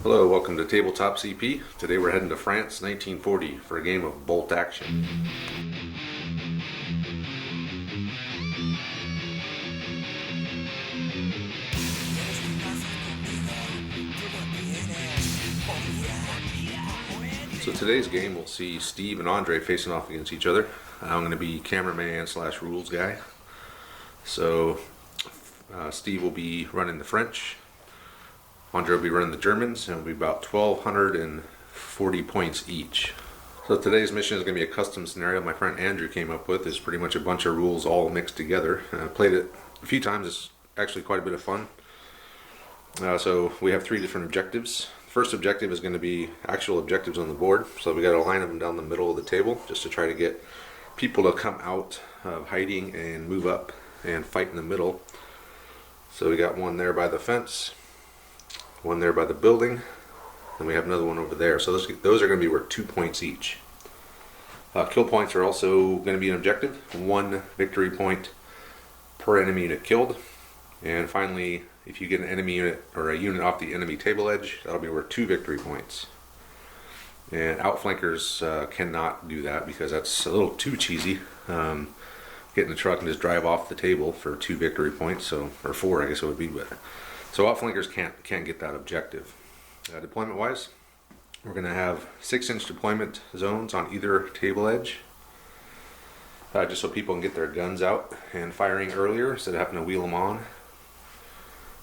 Hello, welcome to Tabletop CP. Today we're heading to France, 1940 for a game of bolt action. So today's game we'll see Steve and Andre facing off against each other. I'm going to be cameraman / rules guy. So Steve will be running the French. Andre will be running the Germans, and it'll be about 1,240 points each. So today's mission is going to be a custom scenario my friend Andrew came up with. It's pretty much a bunch of rules all mixed together. I played it a few times. It's actually quite a bit of fun. So we have 3 different objectives. The first objective is going to be actual objectives on the board. So we got a line of them down the middle of the table just to try to get people to come out of hiding and move up and fight in the middle. So we got one there by the fence, one there by the building, and we have another one over there. So those are going to be worth 2 points each. Kill points are also going to be an objective. 1 victory point per enemy unit killed. And finally, if you get an enemy unit or a unit off the enemy table edge, that'll be worth 2 victory points. And outflankers cannot do that because that's a little too cheesy. Get in the truck and just drive off the table for 2 victory points, or 4 I guess it would be, but so outflankers can't get that objective. Deployment wise, we're going to have 6-inch deployment zones on either table edge, just so people can get their guns out and firing earlier instead of having to wheel them on.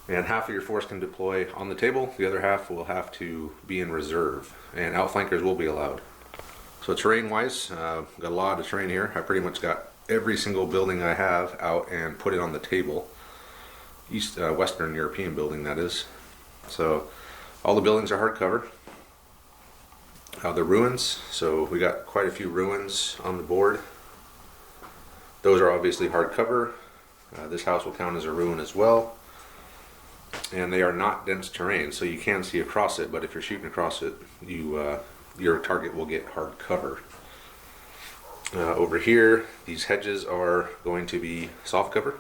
And half of your force can deploy on the table, the other half will have to be in reserve, and outflankers will be allowed. So terrain wise, got a lot of terrain here. I pretty much got every single building I have out and put it on the table. Western European building, that is. So all the buildings are hardcover. The ruins, so we got quite a few ruins on the board. Those are obviously hardcover. This house will count as a ruin as well. And they are not dense terrain, so you can see across it, but if you're shooting across it, your target will get hard cover. Over here, these hedges are going to be soft cover,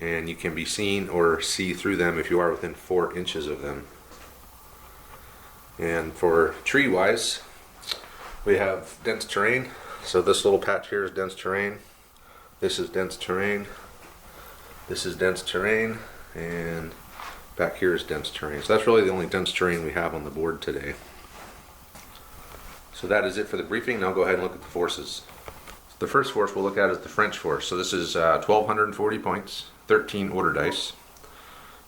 and you can be seen or see through them if you are within 4 inches of them. And for tree wise, we have dense terrain. So this little patch here is dense terrain. This is dense terrain. This is dense terrain, and back here is dense terrain. So that's really the only dense terrain we have on the board today. So that is it for the briefing. Now go ahead and look at the forces. The first force we'll look at is the French force. So this is 1,240 points, 13 order dice.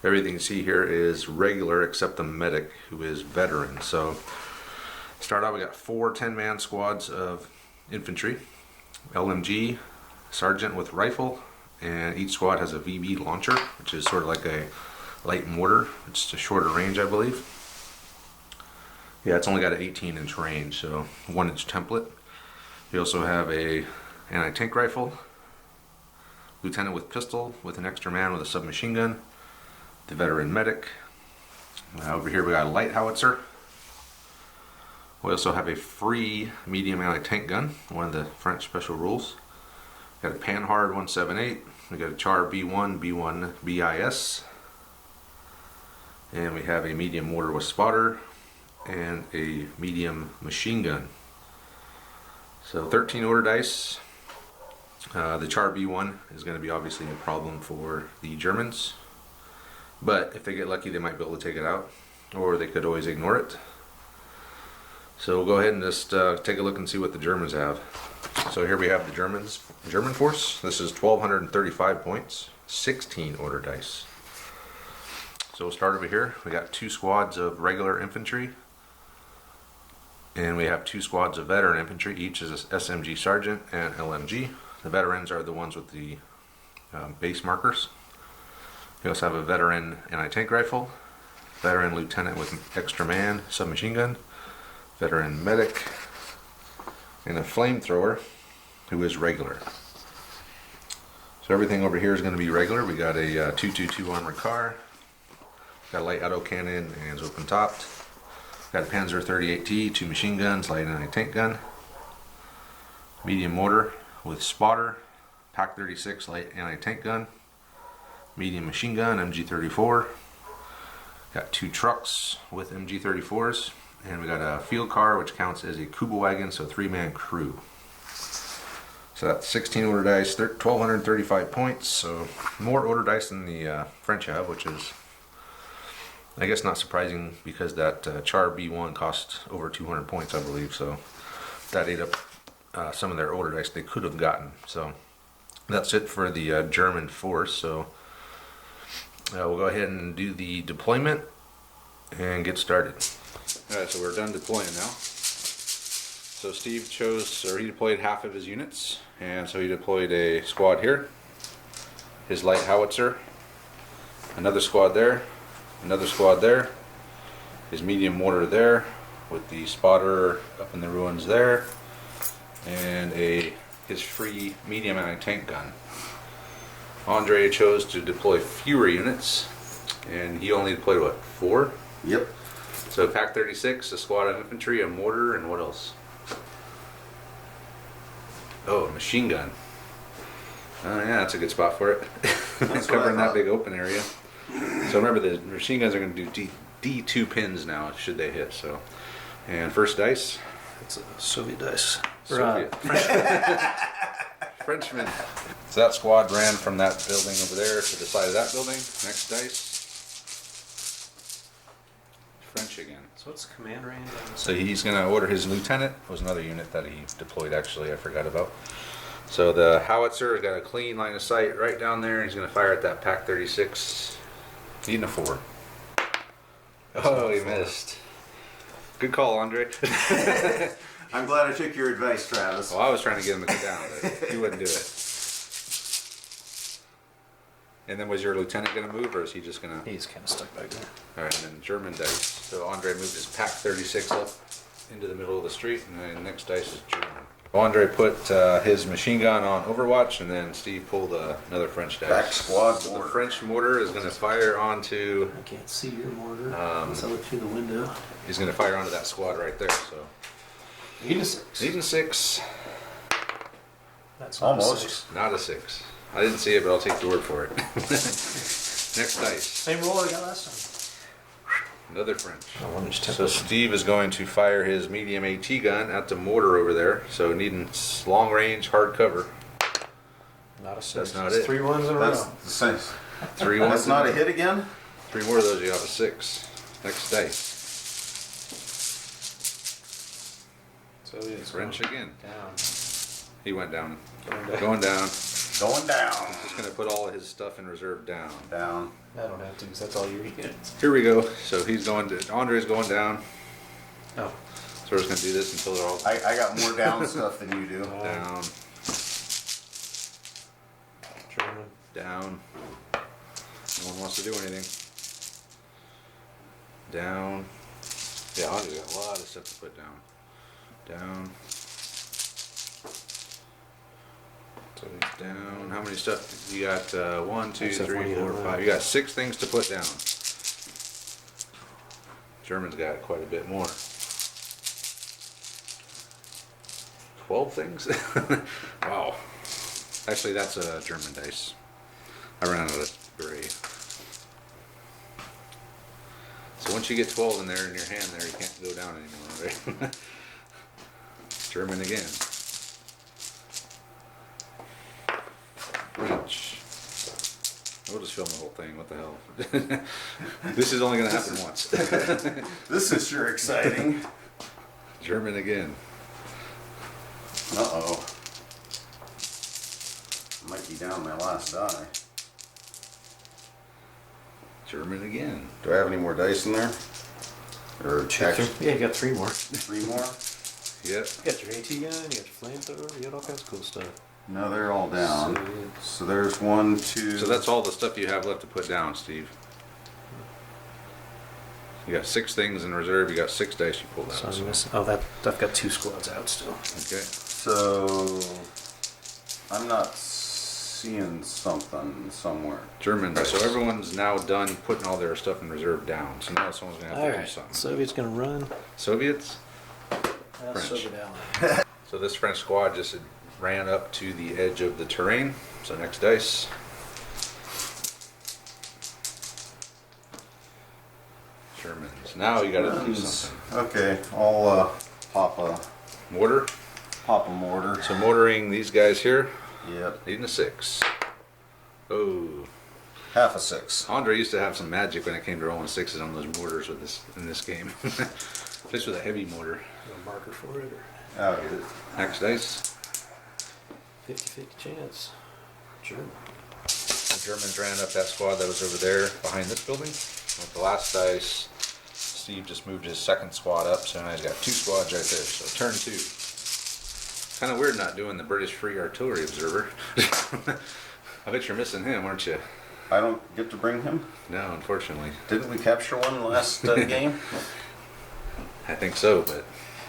Everything you see here is regular except the medic, who is veteran. So start out, we got 4 10-man squads of infantry, LMG, sergeant with rifle, and each squad has a VB launcher, which is sort of like a light mortar. It's a shorter range, I believe. Yeah, it's only got an 18-inch range, so 1-inch template. We also have a anti-tank rifle, lieutenant with pistol with an extra man with a submachine gun, the veteran medic. Over here we got a light howitzer. We also have a free medium anti-tank gun, one of the French special rules. Got a Panhard 178. We got a Char B1, B1 BIS. And we have a medium mortar with spotter and a medium machine gun. So 13 order dice. The Char B1 is going to be obviously a problem for the Germans, but if they get lucky they might be able to take it out, or they could always ignore it. So we'll go ahead and just take a look and see what the Germans have. So here we have the German force. This is 1,235 points, 16 order dice. So we'll start over here. We got 2 squads of regular infantry, and we have 2 squads of veteran infantry. Each is a SMG sergeant and LMG. The veterans are the ones with the base markers. We also have a veteran anti-tank rifle, veteran lieutenant with extra man, submachine gun, veteran medic, and a flamethrower who is regular. So everything over here is going to be regular. We got a 222 armored car, got a light autocannon and it's open topped. Got a Panzer 38T, 2 machine guns, light anti-tank gun, medium mortar with spotter, Pak 36 light anti-tank gun, medium machine gun, MG34, Got 2 trucks with MG34s, and we got a field car, which counts as a Kuba wagon, so 3-man crew. So that's 16 order dice, 1,235 points. So more order dice than the French have, which is, I guess, not surprising because that Char B1 cost over 200 points, I believe. So that ate up some of their order dice they could have gotten. So that's it for the German force. So we'll go ahead and do the deployment and get started. Alright, so we're done deploying now. So Steve he deployed half of his units, and so he deployed a squad here, his light howitzer, another squad there, another squad there, his medium mortar there, with the spotter up in the ruins there, and his free medium anti-tank gun. Andre chose to deploy fewer units, and he only deployed, what, 4? Yep. So Pack 36, a squad of infantry, a mortar, and what else? Oh, a machine gun. Oh yeah, that's a good spot for it. Covering that big open area. So remember, the machine guns are going to do D2 pins now, should they hit. So, and first dice. It's a Soviet dice. Soviet. Frenchman. So that squad ran from that building over there to the side of that building. Next dice. French again. So what's the command range? So he's going to order his lieutenant. Was another unit that he deployed, actually, I forgot about. So the howitzer has got a clean line of sight right down there. He's going to fire at that Pack 36. Needing a 4. Oh, he missed. Good call, Andre. I'm glad I took your advice, Travis. Well, I was trying to get him to go down, but he wouldn't do it. And then was your lieutenant going to move, or is he just going to... He's kind of stuck back there. Alright, and then German dice. So Andre moved his Pack 36 up into the middle of the street, and then the next dice is German. Andre put his machine gun on Overwatch, and then Steve pulled another French dice. Back squad So mortar. the French mortar is going to fire onto... I can't see your mortar. Unless I look through the window. He's going to fire onto that squad right there, so... 8 to 6. 8 and 6. That's not Almost. A 6. Not a 6. I didn't see it, but I'll take your word for it. Next dice. Same roll I got last time. Another French. Oh, let me just So Steve is going to fire his medium AT gun at the mortar over there. So needing long range, hard cover. Not a 6. That's not It's it. 3 ones in a That's row. the same. 3 ones. That's not a hit again? 3 more of those, you have a 6. Next dice. So it's French again. down. He went down. Going down. Going down. Going down. Just going to put all of his stuff in reserve down. Down. I don't have to because that's all your units. Here we go. So he's going to... Andre's going down. Oh. So we're just going to do this until they're all I got more down stuff than you do. down. German. Down. No one wants to do anything. Down. Yeah, Andre's got a lot of stuff to put down. Down. So Down. How many stuff? You got 1, 2, Except 3, one you 4, don't 5. You got 6 things to put down. German's got quite a bit more. 12 things? Wow. Actually, that's a German dice. I ran out of gray. So once you get 12 in there in your hand there, you can't go down anymore, right? German again. French. We'll just film the whole thing. What the hell? This is only going to happen once. This is sure exciting. German again. Uh-oh. Might be down my last die. German again. Do I have any more dice in there? Or check? Yeah, you got 3 more. 3 more? Yep. You got your AT gun, you got your flamethrower, you got all kinds of cool stuff. No, they're all down. So there's 1, 2. So that's all the stuff you have left to put down, Steve. You got 6 things in reserve. You got 6 dice you pulled out. So I'm missing. Oh, I've got 2 squads out still. Okay. So I'm not seeing something somewhere. German. So everyone's now done putting all their stuff in reserve down. So now someone's gonna have to do Alright, something. Soviet's gonna run. Soviets. French. Soviet ally. So this French squad just ran up to the edge of the terrain. So next dice. dice. Now you gotta do something. Okay, I'll pop a Mortar. mortar. So mortaring these guys here, Yep, needing a 6. Oh. half a 6. Andre used to have some magic when it came to rolling 6s on those mortars with this in this game. Just with a heavy mortar. A marker for it, or I'll get it. Next dice. 50-50 chance. German. The Germans ran up that squad that was over there behind this building. With the last dice, Steve just moved his second squad up, so now he's got 2 squads right there. So turn 2. Kind of weird not doing the British Free Artillery Observer. I bet you're missing him, aren't you? I don't get to bring him? No, unfortunately. Didn't we capture one last game? I think so, but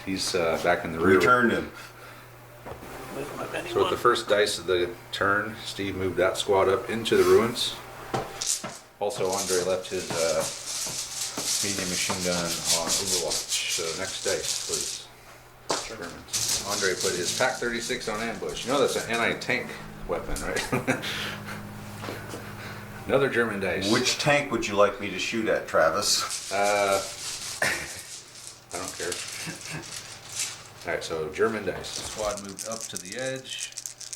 he's back in the rear. Returned him. So with the first dice of the turn, Steve moved that squad up into the ruins. Also, Andre left his medium machine gun on Overwatch. So next dice, please. Germans. Andre put his Pac 36 on ambush. You know that's an anti-tank weapon, right? Another German dice. Which tank would you like me to shoot at, Travis? I don't care. Alright, so German dice. Squad moved up to the edge.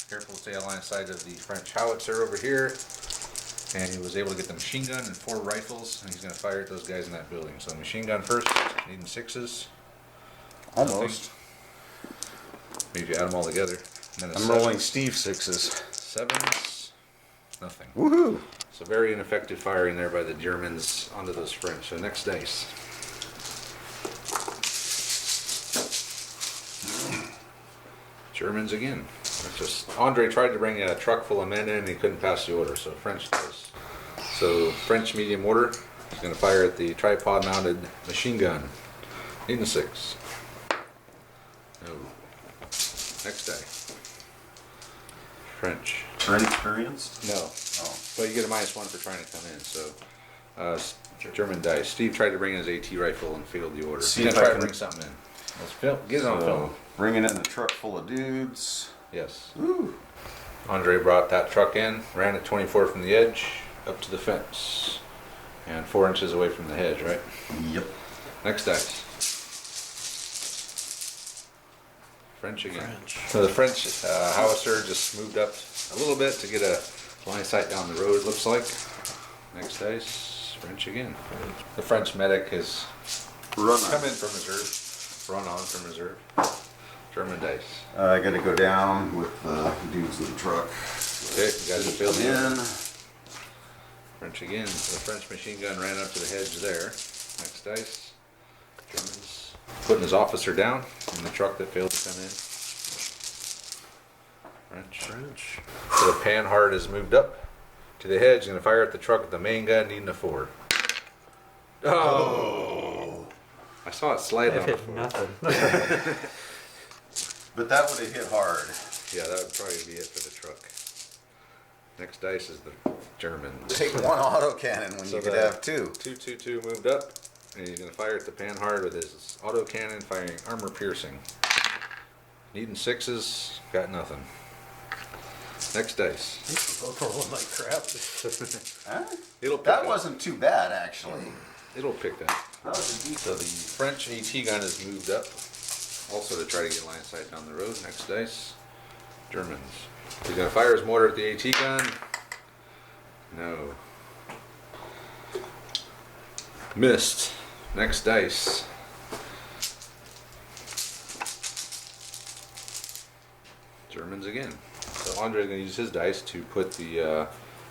Careful to stay on line of sight of the French howitzer over here. And he was able to get the machine gun and 4 rifles. And he's going to fire at those guys in that building. So machine gun first, needing 6s. Almost. Maybe you add them all together. And then I'm rolling Steve 6s. 7s. Nothing. Woohoo! So very ineffective firing there by the Germans onto those French. So next dice. Germans again. That's just Andre tried to bring a truck full of men in and he couldn't pass the order, so French does. So French medium mortar. He's going to fire at the tripod mounted machine gun. Needing a 6. No. Next die. French. Inexperienced? No. Oh. Well, you get a -1 for trying to come in, so German dice. Steve tried to bring in his AT rifle and failed the order. See He's if gonna I try to can- bring something in. Let's film. Get it on film. Bringing in the truck full of dudes. Yes. Woo. Andre brought that truck in, ran it 24 from the edge up to the fence, and 4 inches away from the hedge. Right. Yep. Next dice. French again. French. So the French howitzer just moved up a little bit to get a line of sight down the road, it looks like. Next dice, French again. The French medic has Run come in from reserve, run on from reserve. German dice. I gotta go down with the dudes in the truck. Okay, you guys have filled in. in. French again. The French machine gun ran up to the hedge there. Next dice. Germans putting his officer down in the truck that failed to come in. French. French. So the panhard has moved up to the hedge. He's going to fire at the truck with the main gun, needing a 4. Oh! I saw it slide I've on hit before. nothing. But that would have hit hard. Yeah, that would probably be it for the truck. Next dice is the Germans. Take one autocannon when So you could the have 2. 222 moved up, and he's going to fire at the panhard with his autocannon, firing armor piercing. Needing 6s, got nothing. Next dice. Both rolling like crap. Huh? It'll pick That up. wasn't too bad, actually. It'll pick up. That was a decent. So the French AT gun is moved up, also to try to get line of sight down the road. Next dice. Germans. He's going to fire his mortar at the AT gun. No. Missed. Next dice. Germans again. So Andre's going to use his dice to put the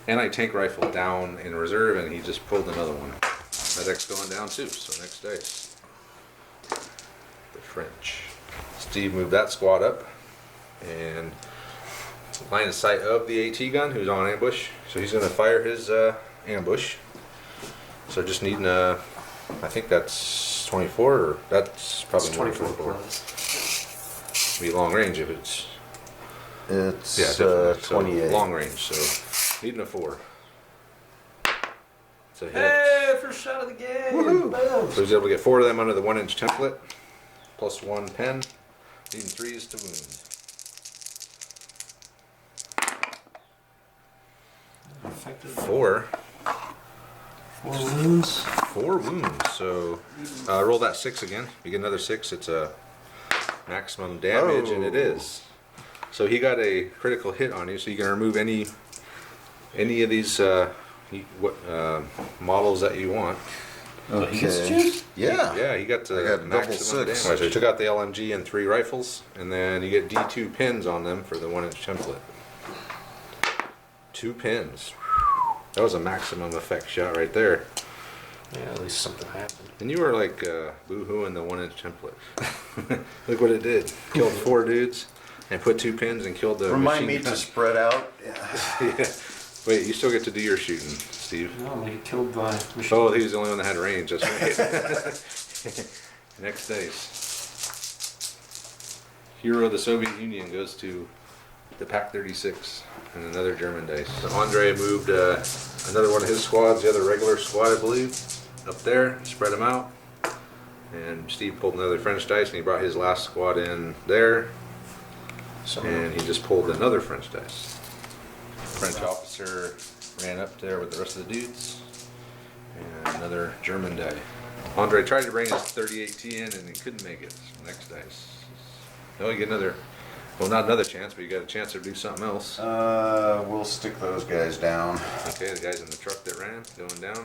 anti-tank rifle down in reserve, and he just pulled another one. Medic's going down too, so next dice. The French. Steve moved that squad up, and line of sight of the AT gun, who's on ambush. So he's going to fire his ambush. So just needing a, I think that's 24, or that's probably It's more 24 than 24. plus. Be long range if it's, It's yeah, definitely. So 28. long range, so needing a 4. It's a hit. Hey, first shot of the game! Boom. So he's able to get 4 of them under the 1-inch template, plus 1 pen, needing 3s to wound. Effective. 4. 4 wounds. 4 wounds. So roll that 6 again. You get another 6. It's a maximum damage, and it is. So he got a critical hit on you. So you can remove any of these models that you want. Okay. Yeah. Yeah, he got the I got double maximum 6. damage. So he took out the LMG and 3 rifles, and then you get D2 pins on them for the 1-inch template. 2 pins. That was a maximum effect shot right there. Yeah, at least something happened. And you were like boo-hooing the 1-inch template. Look what it did. Killed 4 dudes and put 2 pins and killed the Remind me machine gun. to spread out. Yeah. Yeah. Wait, you still get to do your shooting, Steve. No, I'm gonna get killed by machine. Oh, he was the only one that had range. That's right. Next dice. Hero of the Soviet Union goes to the Pack 36 and another German dice. So Andre moved another one of his squads, the other regular squad, I believe, up there. Spread them out. And Steve pulled another French dice, and he brought his last squad in there. And he just pulled another French dice. French officer ran up there with the rest of the dudes. And another German die. Andre tried to bring his 38T in and he couldn't make it. Next dice. No, you get another, well, not another chance, but you got a chance to do something else. We'll stick those guys down. Okay, the guys in the truck that ran, going down.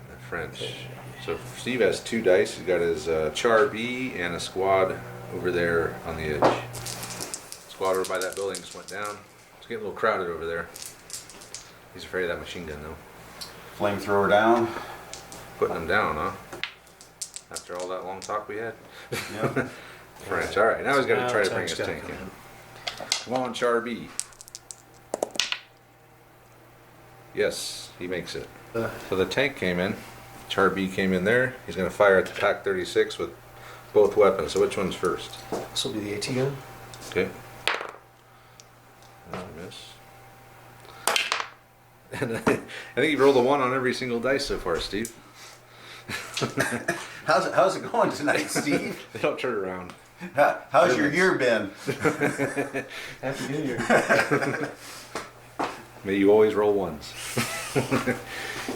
The French. So Steve has 2 dice. He's got his Char B and a squad over there on the edge. Squad over by that building just went down. It's getting a little crowded over there. He's afraid of that machine gun though. Flamethrower down. Putting them down, huh? After all that long talk we had. Yep. French. All right, now he's got to Now try to bring tank's his gotta tank come in. Come on, Char B. Yes, he makes it. So the tank came in. Char B came in there. He's going to fire at the Pack 36 with both weapons. So which one's first? This will be the AT gun. Okay. That's a miss. And I think you've rolled a 1 on every single dice so far, Steve. How's it going tonight, Steve? They don't turn around. How's your year been? Happy New Year. May you always roll 1s.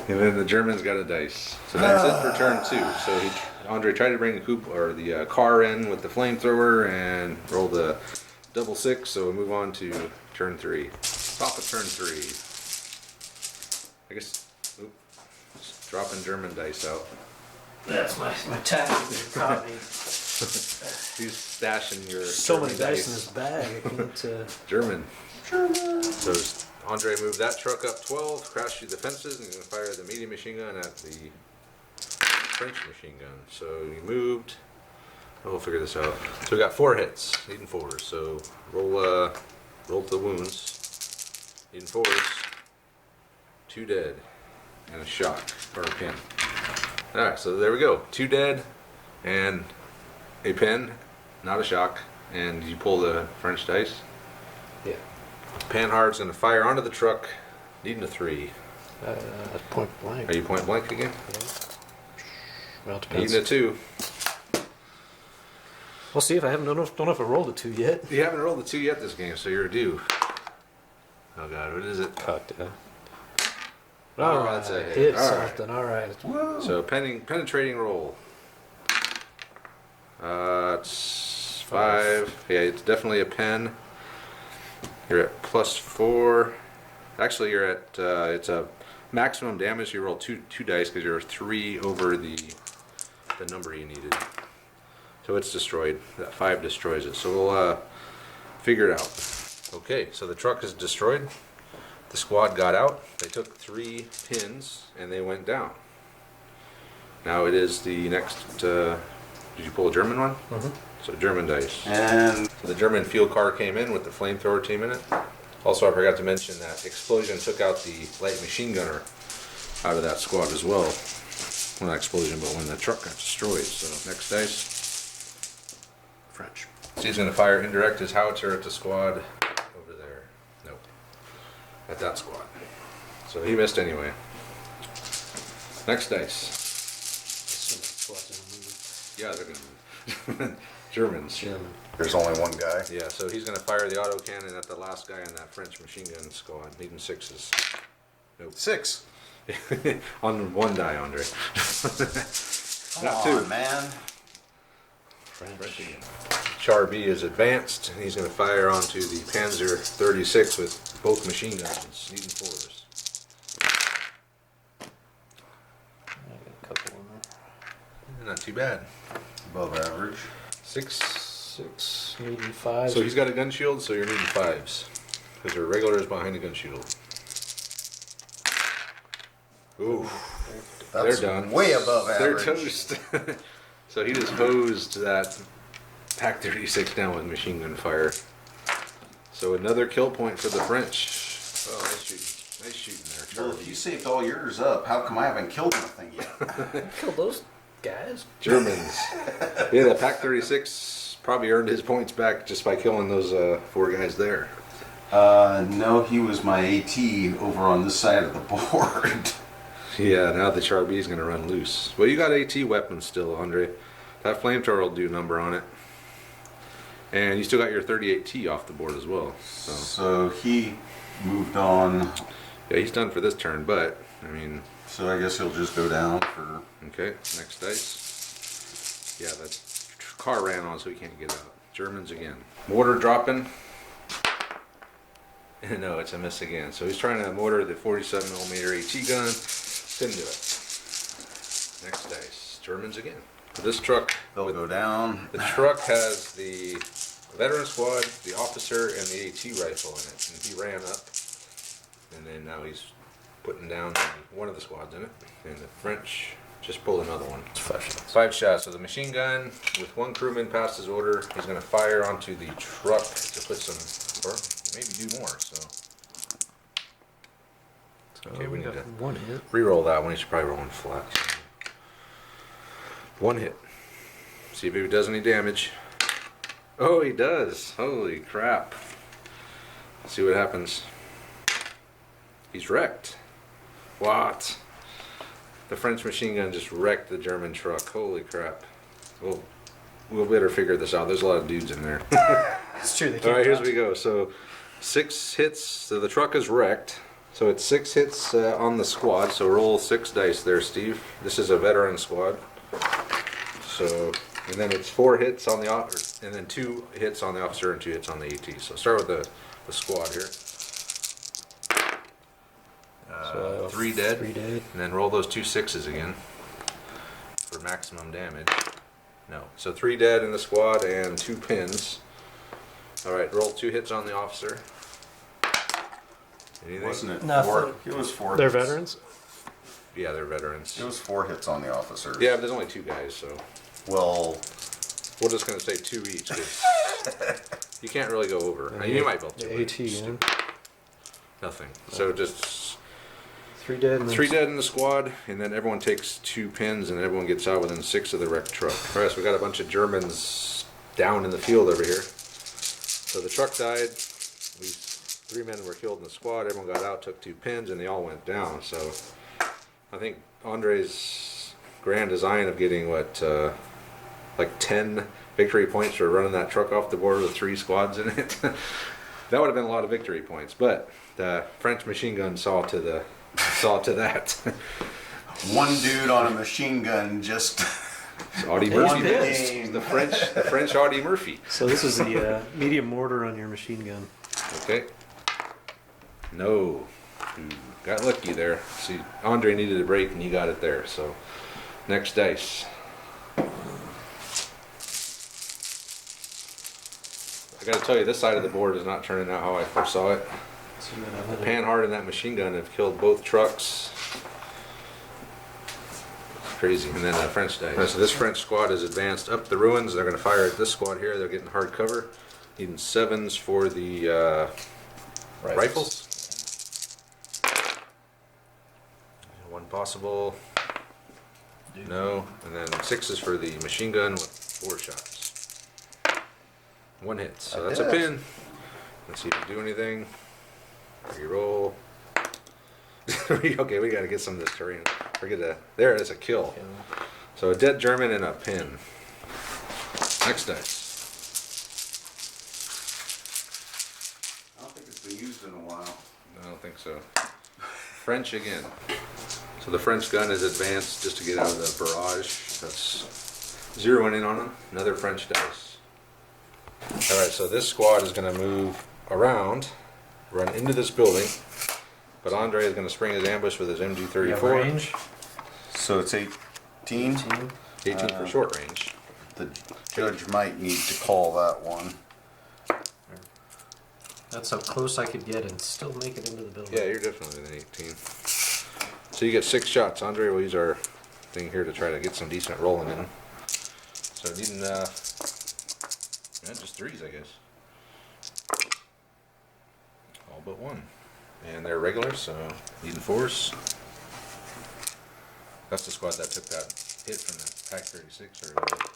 And then the German's got a dice. So that's it for turn 2. So Andre tried to bring the car in with the flamethrower and rolled a double 6. So we move on to turn 3. Top of turn 3. I guess, just dropping German dice out. That's my tactic that caught me. He's stashing your So German many dice in this bag. I can't. German. So Andre moved that truck up 12, crashed through the fences, and he's going to fire the medium machine gun at the French machine gun. So he moved. We'll figure this out. So we got 4 hits, needing 4s. So roll the wounds. Needing 4s. 2 dead. And a shock, or a pin. Alright, so there we go. 2 dead, and a pin, not a shock. And you pull the French dice. Yeah. Panhard's going to fire onto the truck, needing a 3. That's point blank. Are you point blank again? Well, it depends. Needing a 2. We'll see if I don't know if I rolled a 2 yet. You haven't rolled a 2 yet this game, so you're due. Oh god, what is it? Cocked it. Oh, All right, that's a hit. hit All right. something. All right. So penetrating roll. It's 5. Yeah, it's definitely a pen. You're at +4. Actually, you're at it's a maximum damage. You roll two dice because you're 3 over the number you needed. So it's destroyed. That 5 destroys it. So we'll figure it out. Okay, so the truck is destroyed. The squad got out. They took 3 pins and they went down. Now it is the next. Did you pull a German one? Mm-hmm. So German dice. And So the German field car came in with the flamethrower team in it. Also, I forgot to mention that explosion took out the light machine gunner out of that squad as well. Well, not explosion, but when the truck got destroyed. So next dice. French. So he's going to fire indirect his howitzer at the squad over there. Nope. At that squad. So he missed anyway. Next dice. Yeah, they're going to move. Germans. German. there's only one guy. Yeah, so he's going to fire the autocannon at the last guy in that French machine gun squad, needing 6s. Nope. 6. On one die, Andre. Come on, man. French. Char B is advanced, and he's going to fire onto the Panzer 36 with both machine guns, needing 4s. I got a couple in there. Not too bad. Above average. 6, needing 5. So he's got a gun shield, so you're needing 5s. Because your regular is behind the gun shield. Ooh, That's they're done. way above They're average. toast. So he just hosed that Pac 36 down with machine gun fire. So another kill point for the French. Oh, nice shooting. Nice shooting there, Well, Charlie. if you saved all yours up, how come I haven't killed nothing yet? Killed those guys. Germans. Yeah, the Pac 36 probably earned his points back just by killing those 4 guys there. No, he was my AT over on this side of the board. Yeah, now the Char B is going to run loose. Well, you got AT weapons still, Andre. That flamethrower will do number on it. And you still got your 38T off the board as well. So he moved on. Yeah, he's done for this turn, but, I mean... So I guess he'll just go down for... Okay, next dice. Yeah, that car ran on so he can't get out. Germans again. Mortar dropping. No, it's a miss again. So he's trying to mortar the 47mm AT gun. Didn't do it. Next dice. Germans again. This truck... They'll go down. The truck has the veteran squad, the officer, and the AT rifle in it. And he ran up. And then now he's putting down one of the squads in it. And the French just pulled another one. It's 5 shots. 5 shots. So the machine gun, with one crewman past his order, he's going to fire onto the truck to put some, or maybe do more. So okay, we need got to 1 hit. re-roll that one. He should probably roll one flat. 1 hit. See if he does any damage. Oh, he does. Holy crap. Let's see what happens. He's wrecked. What? The French machine gun just wrecked the German truck. Holy crap. We'll better figure this out. There's a lot of dudes in there. It's true. They All can't right, here dodge. we go. So 6 hits. So the truck is wrecked. So it's 6 hits on the squad. So roll 6 dice there, Steve. This is a veteran squad. So, and then it's 4 hits on the officer, and then 2 hits on the officer and 2 hits on the AT. So start with the squad here. 3 dead. 3 dead. And then roll those 2 6s again for maximum damage. No. So 3 dead in the squad and 2 pins. Alright, roll 2 hits on the officer. Anything? Wasn't it Nothing. 4? It was 4 They're hits. veterans? Yeah, they're veterans. It was 4 hits on the officers. Yeah, but there's only 2 guys, so Well, we're just going to say 2 each. 'Cause you can't really go over. You might build 2. The AT again. Nothing. So just 3 dead. And 3 dead in the squad, and then everyone takes 2 pins, and everyone gets out within 6 of the wrecked truck. All right, so we got a bunch of Germans down in the field over here. So the truck died. 3 men were killed in the squad. Everyone got out, took 2 pins, and they all went down. So I think Andre's grand design of getting like 10 victory points for running that truck off the board with 3 squads in it. That would have been a lot of victory points, but the French machine gun saw to that. one dude on a machine gun just Audie won Murphy. the man. game. The French Audie Murphy. So this is the medium mortar on your machine gun. Okay. No. Ooh, got lucky there. See, Andre needed a break and you got it there. So, next dice. I gotta tell you, this side of the board is not turning out how I foresaw it. So you got another- Panhard and that machine gun have killed both trucks. Crazy. And then French dice. Right, so this French squad is advanced up the ruins. They're going to fire at this squad here. They're getting hard cover. Needing 7s for the rifles. 1 possible. No. And then 6s for the machine gun with 4 shots. 1 hit. So that's a pin. Let's see if you do anything. Reroll. Okay, we got to get some of this terrain. Forget that. There it is, a kill. So a dead German and a pin. Next dice. I don't think it's been used in a while. I don't think so. French again. So the French gun is advanced just to get out of the barrage. That's zeroing in on them. Another French dice. Alright, so this squad is going to move around, run into this building, but Andre is going to spring his ambush with his You have MG34. range. So it's 18. 18. 18 for short range. The judge might need to call that one. That's how close I could get and still make it into the building. Yeah, you're definitely an 18. So you get 6 shots. Andre will use our thing here to try to get some decent rolling in. So needing, just 3s, I guess. All but 1. And they're regular, so needing 4s. That's the squad that took that hit from the Pack 36 or whatever.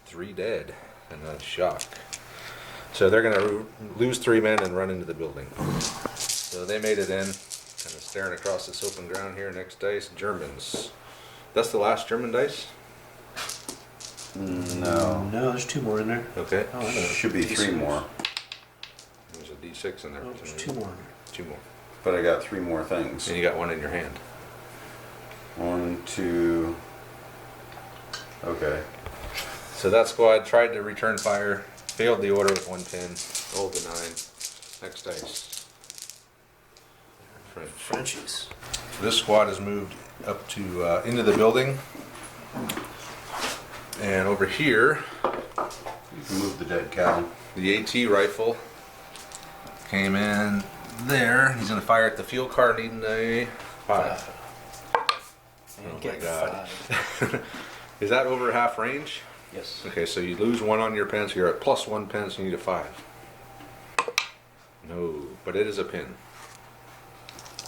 3 dead and a shock. So they're going to lose 3 men and run into the building. So they made it in, kind of staring across this open ground here. Next dice, Germans. That's the last German dice? No. No, there's 2 more in there. Okay. Oh, I know. Should be 3 more. There's a D6 in there. Oh, there's 2 more in there. 2 more. But I got 3 more things. And you got 1 in your hand. 1, 2. Okay. So that squad tried to return fire, failed the order with 1 pin, rolled the 9. Next dice. French. Frenchies. This squad has moved up to into the building, and over here, You can move the dead cow. the AT rifle came in there. He's going to fire at the fuel car, needing a 5. And Oh get my God. 5. Is that over half range? Yes. Okay, so you lose 1 on your pin, so you're at plus 1 pin, so you need a 5. No, but it is a pin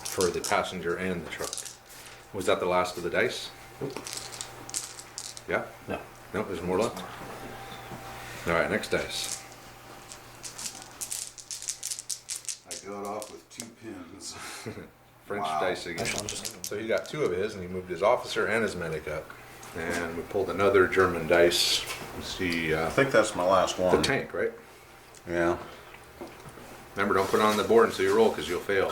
for the passenger and the truck. Was that the last of the dice? Yeah? No. No, there's more left. All right, next dice. I got off with 2 pins. French Wow. dice again. Actually, I'm just- So he got 2 of his, and he moved his officer and his medic up. And we pulled another German dice. Let's see, I think that's my last the one. tank, right? Yeah. Remember, don't put it on the board until you roll, because you'll fail.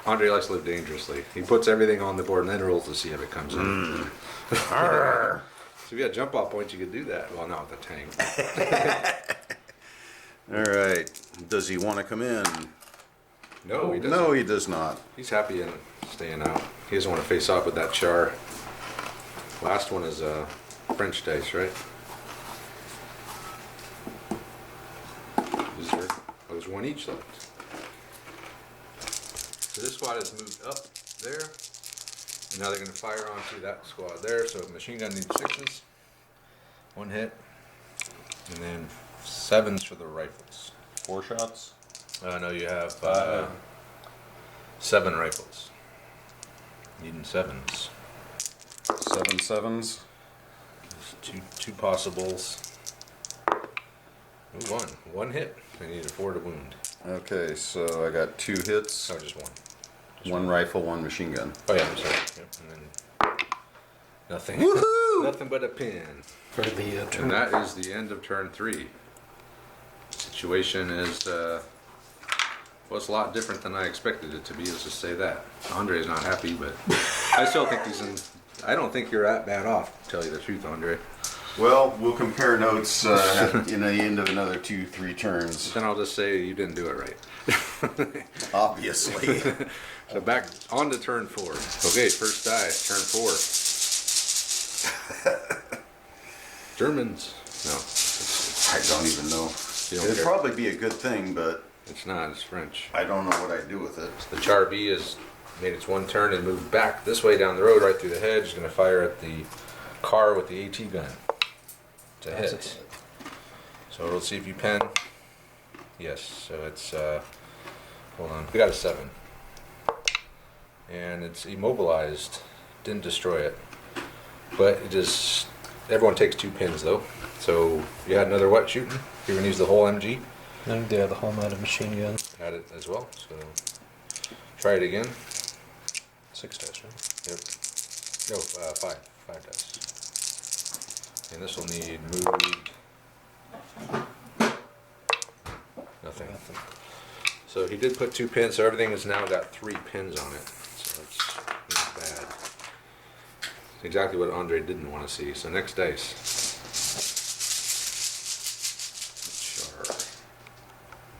Andre likes to live dangerously. He puts everything on the board and then rolls to see if it comes in. So if you got jump off points, you could do that. Well, not with the tank. All right. Does he want to come in? No, he doesn't. No, he does not. He's happy in staying out. He doesn't want to face off with that char. Last one is French dice, right? There's 1 each left. So this squad has moved up there. And now they're going to fire onto that squad there. So machine gun needs 6s. 1 hit. And then 7s for the rifles. 4 shots? No, you have 7 rifles. Needing 7s. 7 sevens. There's two possibles. Ooh, 1 hit. I needed 4 to wound. Okay, so I got 2 hits. Oh, just 1. 1 rifle, 1 machine gun. Oh yeah, I'm sorry. Yep. And then nothing. Woohoo! Nothing but a pin. For the And turn. that is the end of turn 3. Situation is well, it's a lot different than I expected it to be. Let's just say that. Andre is not happy, but I still think he's in. I don't think you're that bad off, to tell you the truth, Andre. Well, we'll compare notes in the end of another 2-3 turns. Then I'll just say you didn't do it right. Obviously. So back on to turn 4. Okay, first die, turn 4. Germans. No, I don't even know. You don't It'd care. probably be a good thing, but It's not. It's French. I don't know what I'd do with it. The Char B has made its 1 turn and moved back this way down the road, right through the hedge. It's going to fire at the car with the AT gun. It's a hit. So let's see if you pen. Yes. So it's hold on. We got a 7, and it's immobilized. Didn't destroy it, but it just. Everyone takes 2 pins though. So you had another what shooting? You're gonna use the whole MG. I think they have the whole amount of machine gun. Add it as well. So try it again. 6 dice, right? Yep. No, 5. 5 dice. And this will need moved. Nothing. So he did put 2 pins, so everything has now got 3 pins on it. So it's not bad. It's exactly what Andre didn't want to see. So next dice.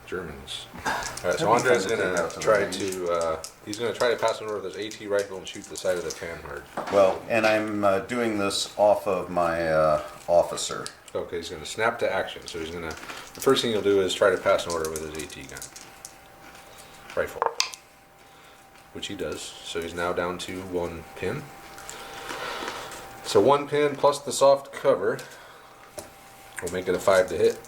Germans. Alright, so Andre's gonna try to he's gonna try to pass an order with his AT rifle and shoot the side of the panhard. Well, and I'm doing this off of my officer. Okay, he's gonna snap to action. So he's gonna the first thing he'll do is try to pass an order with his AT gun. Rifle. Which he does. So he's now down to 1 pin. So 1 pin plus the soft cover will make it a 5 to hit.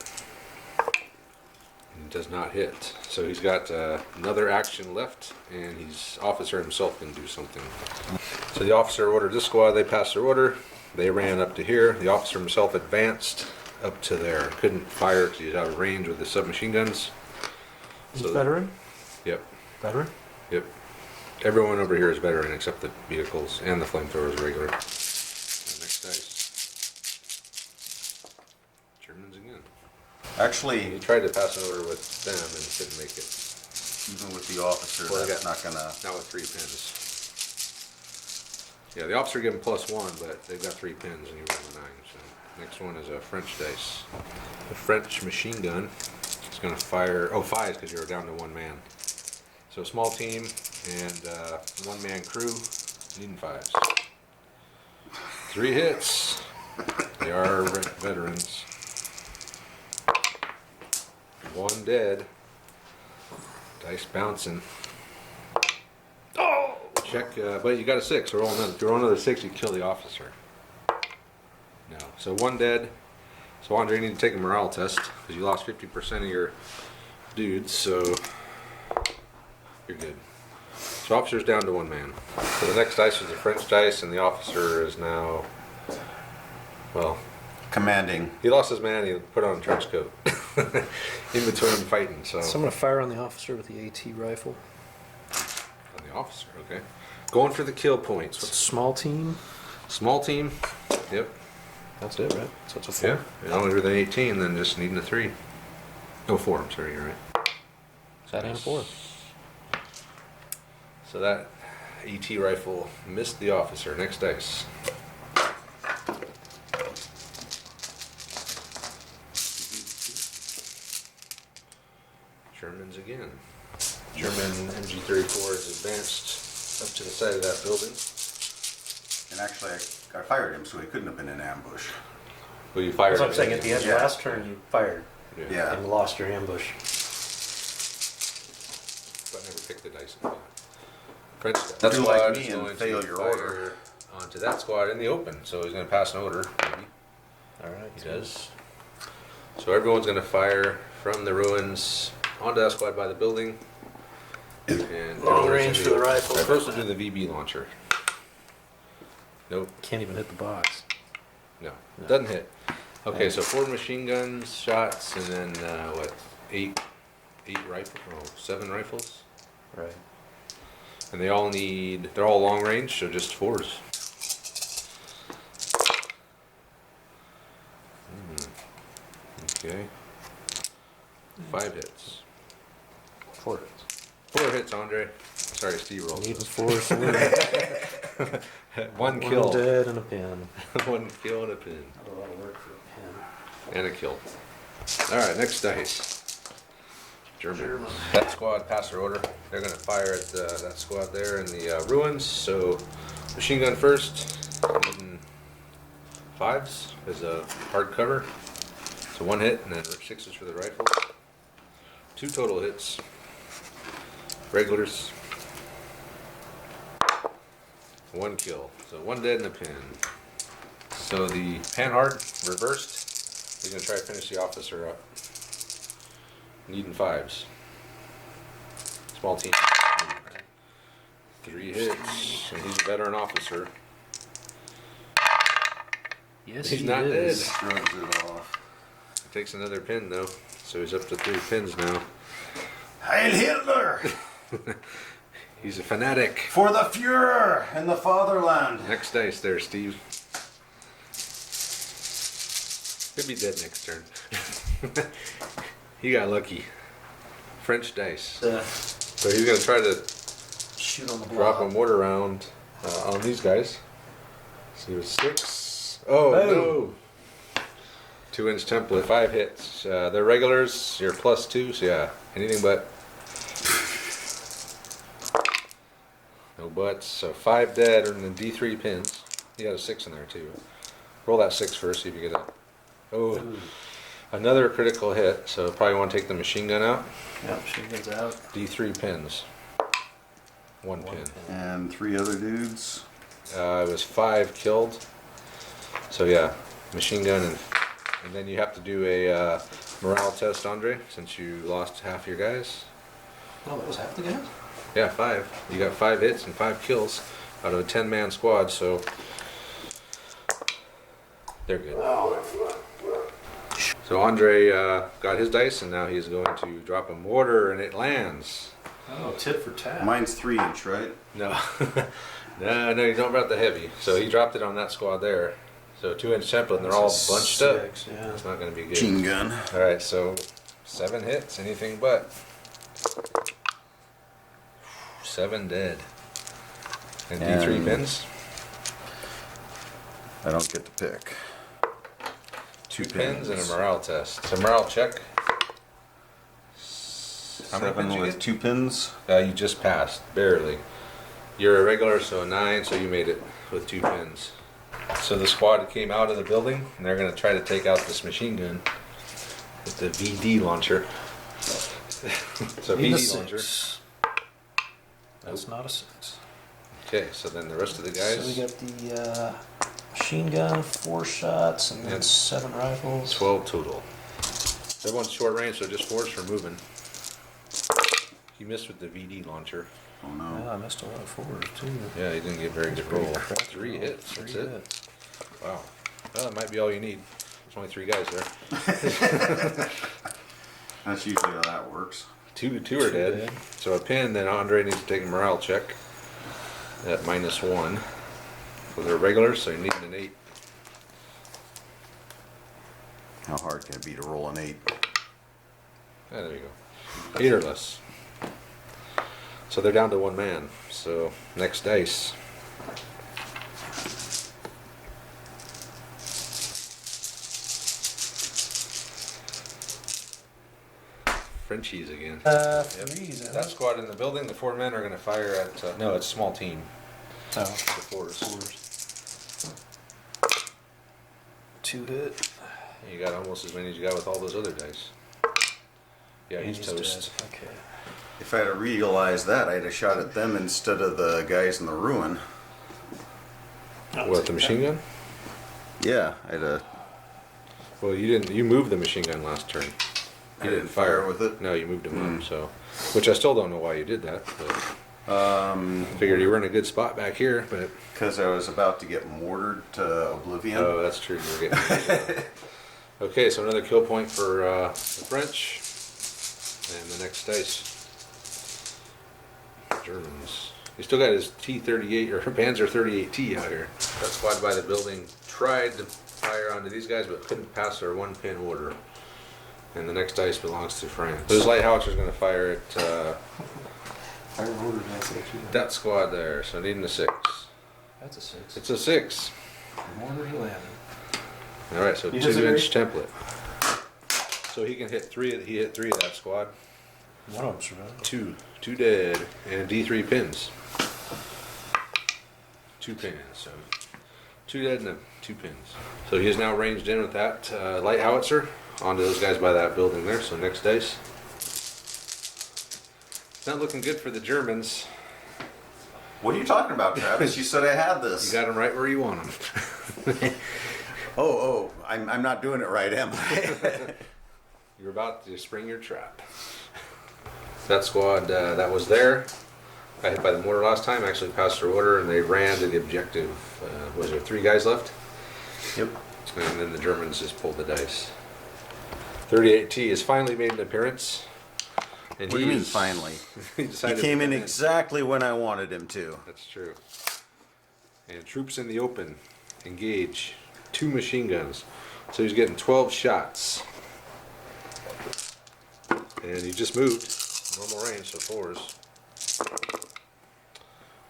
Does not hit. So he's got another action left, and his officer himself can do something. So the officer ordered this squad, they passed their order, they ran up to here, the officer himself advanced up to there. Couldn't fire because he's out of range with the submachine guns. So veteran? Yep. Veteran? Yep. Everyone over here is veteran except the vehicles, and the flamethrowers regular. Next dice. Germans again. Actually, He tried to pass an order with them and couldn't make it. even with the officer, Well, that's yeah. not gonna. Not with 3 pins. Yeah, the officer gave him +1, but they've got 3 pins and he rolled a 9. So next one is a French dice. The French machine gun is going to fire. Oh, 5 because you're down to 1 man. So small team and 1 man crew needing 5s. 3 hits. They are veterans. 1 dead. Dice bouncing. Oh! Check, but you got a 6. Roll another. If you roll another 6, you kill the officer. No. So 1 dead. So Andre, you need to take a morale test because you lost 50% of your dudes. So you're good. So officer's down to 1 man. So the next dice is a French dice, and the officer is now, well, Commanding. he lost his man. He put on a trench coat in between fighting. So I'm going to fire on the officer with the AT rifle. on the officer, okay. Going for the kill points. Small team. Small team. Yep. That's it, right? So it's a 4. Yeah. And only than 18, then just needing a 3. No 4. I'm sorry. You're right. Is that and a 4? So that AT rifle missed the officer. Next dice. Germans again. German MG-34 is advanced up to the side of that building. And actually, I fired him, so he couldn't have been in ambush. Well, you fired. That's what I'm saying. him. At the end of Yeah. last turn, you fired Yeah. and lost your ambush. But never picked the dice. French dice. That's Squad like is me and going fail to your fire order. onto that squad in the open. So he's going to pass an order. Maybe. All right. He does. So everyone's going to fire from the ruins onto that squad by the building. And Long range for the rifle. We're supposed to do the VB launcher. Nope. Can't even hit the box. No. Doesn't hit. Okay, so 4 machine guns, shots, and then what? 8 rifles? Oh, 7 rifles. Right. And they all need. They're all long range, so just 4s. Okay. 5 hits. 4 hits. 4 hits, Andre. Sorry, Steve rolled. Need a those. 4 salute. 1 1 kill. dead and a pin. 1 kill and a pin. A lot of work for a pin. And a kill. Alright, next dice. German. That squad passed their order. They're going to fire at that squad there in the ruins. So, machine gun first. Hitting 5s as a hard cover. So 1 hit, and then 6s for the rifle. 2 total hits. Regulars. 1 kill. So 1 dead and a pin. So the panhard reversed. He's going to try to finish the officer up. Needing 5s. Small team. 3 hits. And he's a veteran officer. Yes, He's he not is. dead. Throws it off. He takes another pin though. So he's up to 3 pins now. Heil Hitler! He's a fanatic. For the Fuhrer and the fatherland. Next dice there, Steve. Could be dead next turn. He got lucky. French dice. Uh, So he's going to try to shoot on the drop a blob. mortar round on these guys. See with 6. Oh Boom. no! 2-inch template, 5 hits. They're regulars. You're +2, so yeah, anything but. No buts. So 5 dead and then D3 pins. You got a 6 in there too. Roll that 6 first. See if you get a. Oh, Ooh. another critical hit. So probably want to take the machine gun out. Yep, she goes out. D3 pins. 1 pin. And 3 other dudes. It was 5 killed. So yeah, machine gun and then you have to do a morale test, Andre, since you lost half your guys. Oh, that was half the guys? Yeah, 5. You got 5 hits and 5 kills out of a 10-man squad, so they're good. So Andre got his dice and now he's going to drop a mortar and it lands. Oh, tit for tat. Mine's 3-inch, right? No, no, you don't about the heavy. So he dropped it on that squad there. So 2-inch template and they're all bunched up. 6, yeah. It's not going to be good. Machine gun. All right, so 7 hits, anything but. 7 dead. And D3 And- pins. I don't get to pick. 2 Pins and a morale test. It's a morale check. How many 7 pins you with get? 2 pins. You just passed, barely. You're a regular, so a 9, so you made it with 2 pins. So the squad came out of the building, and they're going to try to take out this machine gun with the VD launcher. So Need a VD launcher. 6. That's not a 6. Okay, so then the rest of the So we guys, got the machine gun, 4 shots, and then And 7 rifles. 12 total. Everyone's short range, so just 4s for moving. He missed with the VD launcher. Oh no. Yeah, I missed a lot of 4s too. Yeah, he didn't get very good roll. 3 hits, Three that's it. hits. Wow. Well, that might be all you need. There's only 3 guys there. That's usually how that works. Two are Two dead. dead. So a pin, then Andre needs to take a morale check at -1. For their regulars, so you need an 8. How hard can it be to roll an 8? Ah, there you go. 8 or less. So they're down to 1 man. So next dice. Frenchies again. Threes, I That think. squad in the building, the 4 men are going to fire at. No, it's a small team. Oh, The 4s. 2 hit. You got almost as many as you got with all those other dice. Yeah, And he's toast. dead. Okay. If I had realized that, I'd have shot at them instead of the guys in the ruin. What, the machine gun? Yeah, I'd have. Well, you didn't. You moved the machine gun last turn. I didn't fire with it. No, you moved him up. So, which I still don't know why you did that. But figured you were in a good spot back here. But Because I was about to get mortared to oblivion. oh, that's true. You were getting. Okay, so another kill point for the French, and the next dice. Germans. He still got his T-38 or Panzer 38T out here. That squad by the building tried to fire onto these guys, but couldn't pass their 1-pin order. And the next dice belongs to France. Those light howitzers are going to fire at Fire order, that's it. that squad there. So needing a 6. That's a 6. It's a 6. Mortar 11. All right, so You 2-inch template. So he can hit 3. He hit 3 of that squad. One of them survived. 2 dead, and D3 pins. 2 pins, so 2 dead and 2 pins. So he is now ranged in with that light howitzer onto those guys by that building there. So next dice. It's not looking good for the Germans. What are you talking about, Travis? You said I had this. You got them right where you want them. I'm not doing it right, am I? You're about to spring your trap. That squad that was there, got hit by the mortar last time, actually passed their order and they ran to the objective. Was there 3 guys left? Yep. And then the Germans just pulled the dice. 38T has finally made an appearance. And What do you mean he's- finally? he He decided came to in come exactly when I wanted him to. That's true. And troops in the open. Engage. 2 machine guns. So he's getting 12 shots. And he just moved. normal range, so 4s.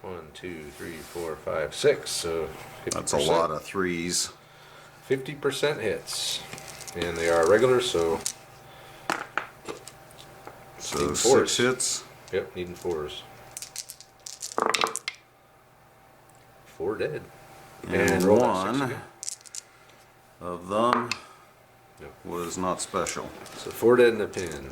1, 2, 3, 4, 5, 6. So 50%. That's a lot of 3s. 50% hits. And they are regular, so So needing 6 4s. hits. Yep, needing 4s. 4 dead. And roll that 6 one again. of them Yep. was not special. So 4 dead and a pin.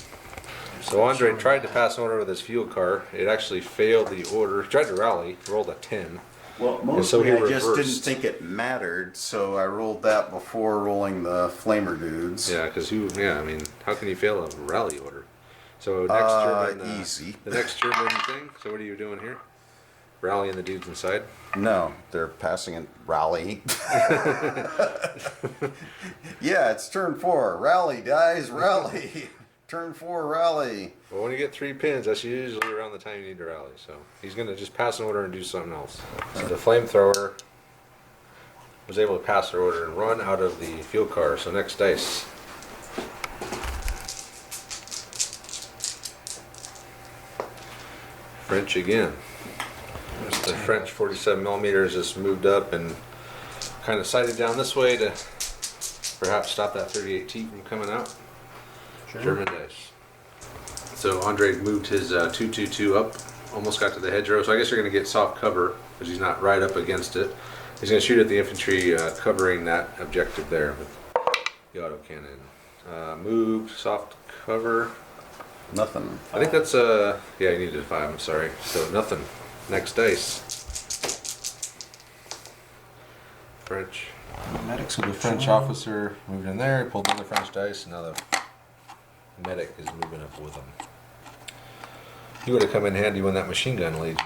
So Andre tried to pass an order with his field car. It actually failed the order. He tried to rally, rolled a 10. Well, so mostly he I just didn't reversed. think it mattered, so I rolled that before rolling the flamer dudes. Yeah, because I mean, how can you fail a rally order? So next German, easy. The next German thing. So what are you doing here? Rallying the dudes inside. No, they're passing it. Rally. Yeah, it's turn 4. Rally, guys, rally. Turn 4, rally. Well, when you get 3 pins, that's usually around the time you need to rally. So he's going to just pass an order and do something else. So the flamethrower was able to pass their order and run out of the field car. So next dice. French again. The French 47 millimeters just moved up and kind of sighted down this way to perhaps stop that 38T from coming out. German dice. So Andre moved his 222 up, almost got to the hedgerow. So I guess you're going to get soft cover because he's not right up against it. He's going to shoot at the infantry covering that objective there with the autocannon. Moved, soft cover. Nothing. I think that's yeah, you needed a 5. I'm sorry. So nothing. Next dice. French. Medics So the French officer moved in there, he pulled another French dice, and now the medic is moving up with him. He would have come in handy when that machine gun laid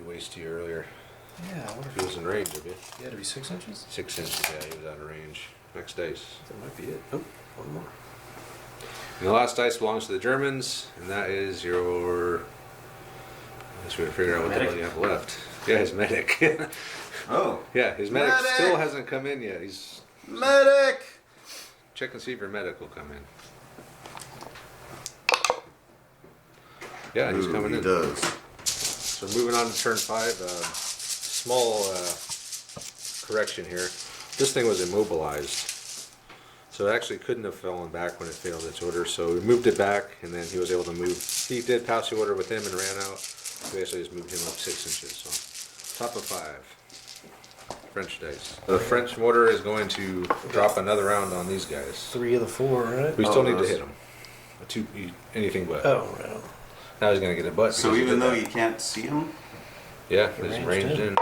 waste to you earlier. Yeah, what If he was in range of you. if had to be 6 inches? 6 inches, yeah, he was out of range. Next dice. That might be it. Oh, one more. And the last dice belongs to the Germans, and that is your... I guess we gotta figure out what the hell you have left. Yeah, his medic. Oh. Yeah, his medic Medic! still hasn't come in yet. He's... Medic! Check and see if your medic will come in. Yeah, he's Ooh, coming he in. does. So moving on to turn 5, small correction here. This thing was immobilized. So it actually couldn't have fallen back when it failed its order. So we moved it back and then he was able to move. He did pass the order with him and ran out. We basically just moved him up 6 inches. So top of 5. French dice. The French mortar is going to drop another round on these guys. 3 of the 4, right? We still need to those. hit them. Anything but. Oh, right. Now he's going to get a butt. So because he even did though that. you can't see them, Yeah, You're he's ranged ranged in. in.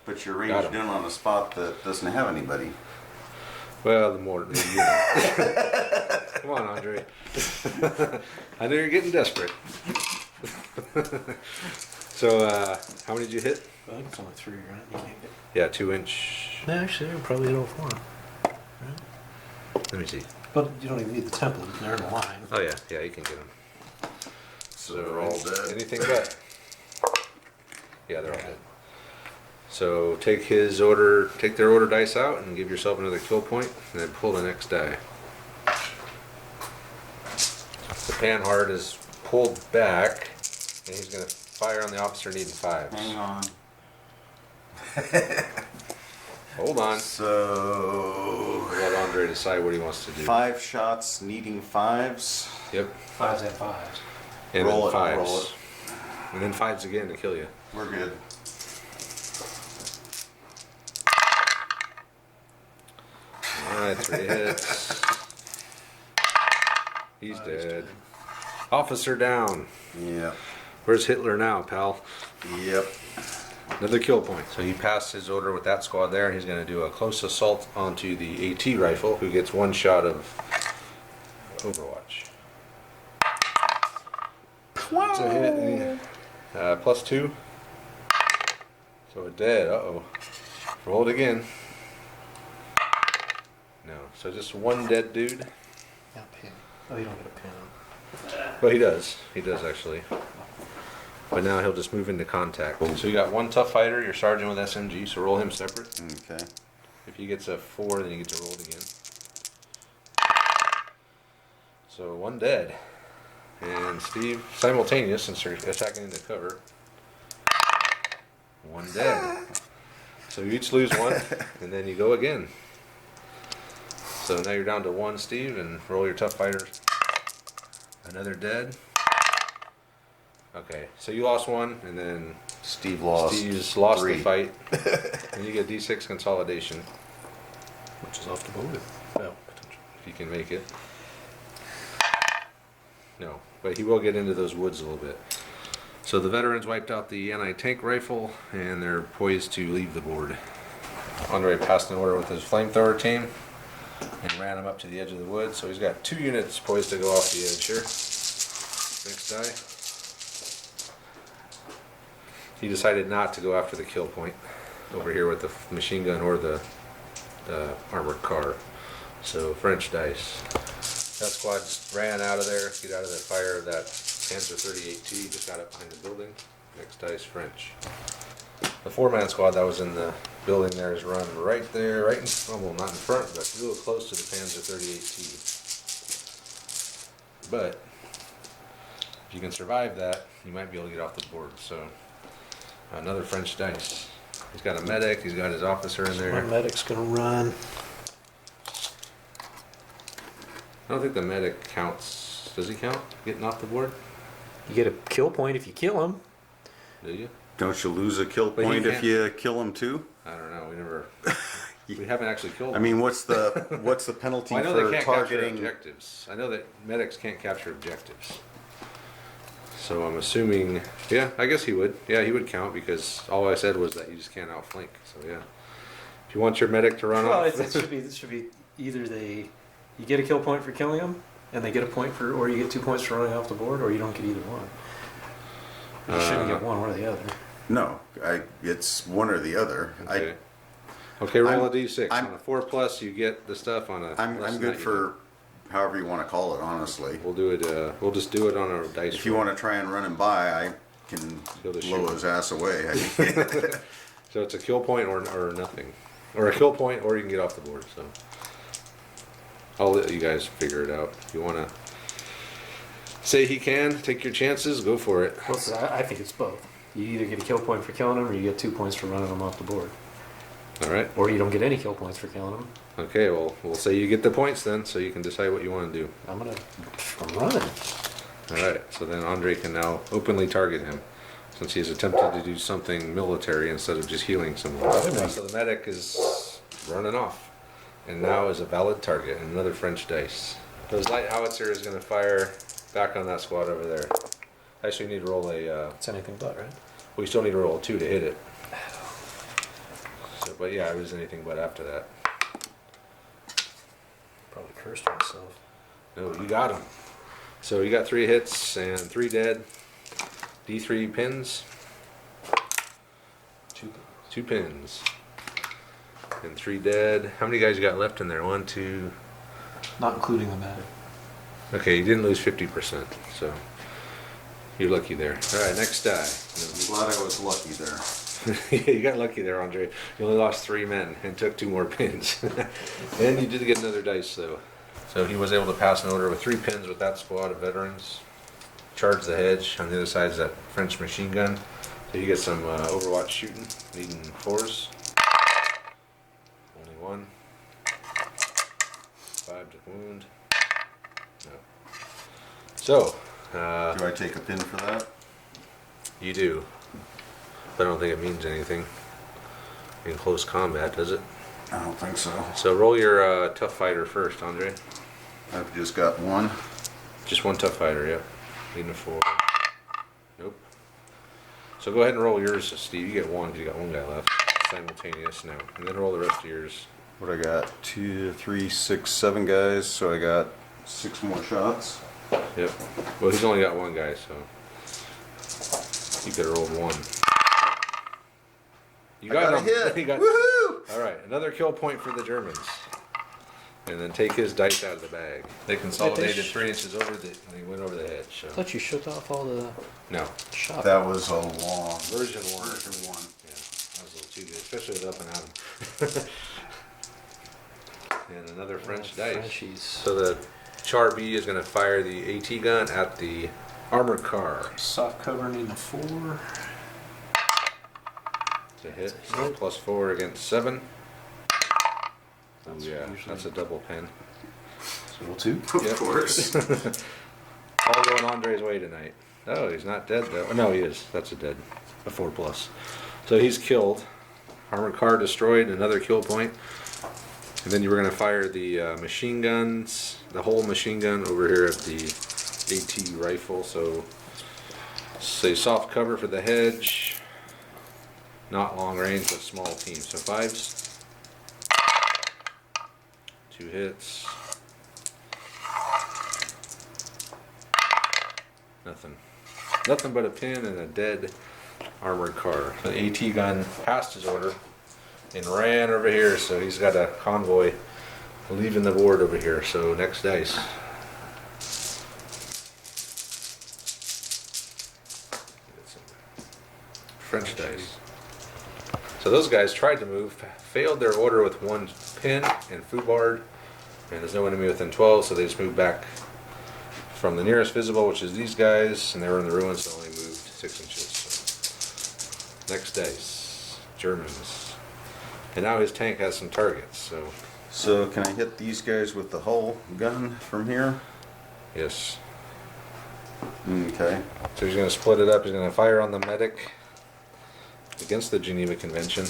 but you're Got ranged him. in on a spot that doesn't have anybody. Well, the more. Come on, Andre. I know you're getting desperate. So, how many did you hit? I think it's only 3, right? You can't get... Yeah, 2-inch. No, actually, I probably hit all 4. Let me see. But you don't even need the template. They're in a line. Oh yeah, yeah, you can get them. So they're all dead. Anything but. Yeah, they're all dead. So take their order dice out and give yourself another kill point, and then pull the next die. The panhard is pulled back, and he's going to fire on the officer needing 5s. Hang on. Hold on. So We'll let Andre decide what he wants to do. 5 shots needing 5s. Yep. 5s and 5s. And Roll then it, 5s. roll it. And then 5s again to kill you. We're good. Alright, 3 hits. He's dead. Officer down. Yep. Where's Hitler now, pal? Yep. Another kill point. So he passed his order with that squad there. He's going to do a close assault onto the AT rifle, who gets 1 shot of Overwatch. It's a hit. +2. So we're dead. Uh-oh. Roll it again. No. So just 1 dead dude. Got a pin. Oh, you don't get a pin. Well, he does. He does, actually. But now he'll just move into contact. So you got 1 tough fighter, your sergeant with SMG, so roll him separate. Okay. If he gets a 4, then he gets to roll it again. So 1 dead. And Steve, simultaneous, since you're attacking into cover. One dead. So you each lose one, and then you go again. So now you're down to one, Steve, and roll your tough fighter. Another dead. Okay, so you lost one, and then Steve lost. Steve's lost 3. the fight. And you get D6 consolidation, Which is off the board. Well, potentially. if you can make it. No, but he will get into those woods a little bit. So the veterans wiped out the anti-tank rifle, and they're poised to leave the board. Andre passed an order with his flamethrower team and ran him up to the edge of the woods. So he's got 2 units poised to go off the edge here. Next die. He decided not to go after the kill point over here with the machine gun or the armored car. So French dice. That squad just ran out of there, get out of the fire of that Panzer 38T, just got up behind the building. Next dice, French. The 4-man squad that was in the building there is run right there, right in, well, not in front, but real close to the Panzer 38T. But if you can survive that, you might be able to get off the board. So another French dice. He's got a medic, he's got his officer in My there. medic's gonna run. I don't think the medic counts. Does he count getting off the board? You get a kill point if you kill him. Do you? Don't you lose a kill But he point if can't- you kill him too? I don't know. We never. We haven't actually killed I him. mean, what's the penalty Well, I know for they can't capture targeting? objectives. I know that medics can't capture objectives. So I'm assuming, yeah, I guess he would. Yeah, he would count because all I said was that you just can't outflank. So yeah, if you want your medic to run Well, off, it should be either you get a kill point for killing him, and they get a point for, or you get 2 points for running off the board, or you don't get either one. You shouldn't get one or the other. No, it's one or the other. okay. Okay, roll I'm- a d6. I'm- On a 4+, you get the stuff. On a I'm less than good that, you for however you want to call it. Honestly, don't. We'll do it. We'll just do it on a dice. if you roll. want to try and run him by, I can Go to blow shoot. his ass away. So it's a kill point or nothing, or a kill point, or you can get off the board. So I'll let you guys figure it out. If you want to say he can take your chances, go for it. Well, so I think it's both. You either get a kill point for killing him, or you get 2 points for running him off the board. All right. Or you don't get any kill points for killing him. Okay. Well, we'll say you get the points then, so you can decide what you want to do. I'm running. All right. So then Andre can now openly target him, since he has attempted to do something military instead of just healing someone. So the medic is running off, and now is a valid target. And another French dice. Those light howitzer is going to fire back on that squad over there. Actually, you need to roll a. It's anything but, right? We still need to roll a 2 to hit it. So, but yeah, it was anything but after that. Probably cursed myself. No, you got him. So you got 3 hits and 3 dead. D3 pins. 2 pins. And 3 dead. How many guys you got left in there? 1, 2. Not including the medic. Okay, you didn't lose 50%. So you're lucky there. All right, next die. I'm glad I was lucky there. Yeah, you got lucky there, Andre. You only lost 3 men and took 2 more pins. And you did get another dice, though. So he was able to pass an order with 3 pins with that squad of veterans. Charge the hedge. On the other side is that French machine gun. So you get some Overwatch shooting, needing 4s. Only 1. 5 to wound. No. So, Do I take a pin for that? you do. But I don't think it means anything in close combat, does it? I don't think so. So roll your tough fighter first, Andre. I've just got one. Just one tough fighter, yep. Leading a 4. Nope. So go ahead and roll yours, Steve. You get 1 because you got 1 guy left. Simultaneous now. And then roll the rest of yours. What I got? 2, 3, 6, 7 guys. So I got 6 more shots. Yep. Well, he's only got 1 guy, so you could have rolled 1. You I got a him. hit. You got- Woohoo! All right, another kill point for the Germans. And then take his dice out of the bag. They consolidated 3 inches over the. And he went over the hedge. I So thought you shut off all the no, shot. That was a long version 1. version 1. Yeah, that was a little too good, especially with up and out. And another French dice. Frenchies. So the Char B is going to fire the AT gun at the armored car. Soft cover needing a 4. To hit. +4 against 7. Oh That's yeah, usually- that's a double pin. Roll 2. Of Yep. course. All going Andre's way tonight. Oh, he's not dead though. Oh, no, he is. That's a dead. A 4+. So he's killed. Armored car destroyed. Another kill point. And then you were going to fire the machine guns, the whole machine gun over here at the AT rifle. So say soft cover for the hedge. Not long range, but small team. So 5s. 2 hits. Nothing. Nothing but a pin and a dead armored car. The AT gun passed his order and ran over here, so he's got a convoy leaving the board over here. So next dice. French dice. So those guys tried to move, failed their order with 1 pin and foobarred, and there's no enemy within 12, so they just moved back from the nearest visible, which is these guys, and they were in the ruins, so only moved 6 inches. So. Next dice, Germans. And now his tank has some targets, so So can I hit these guys with the hull gun from here? yes. Okay. So he's going to split it up. He's going to fire on the medic against the Geneva Convention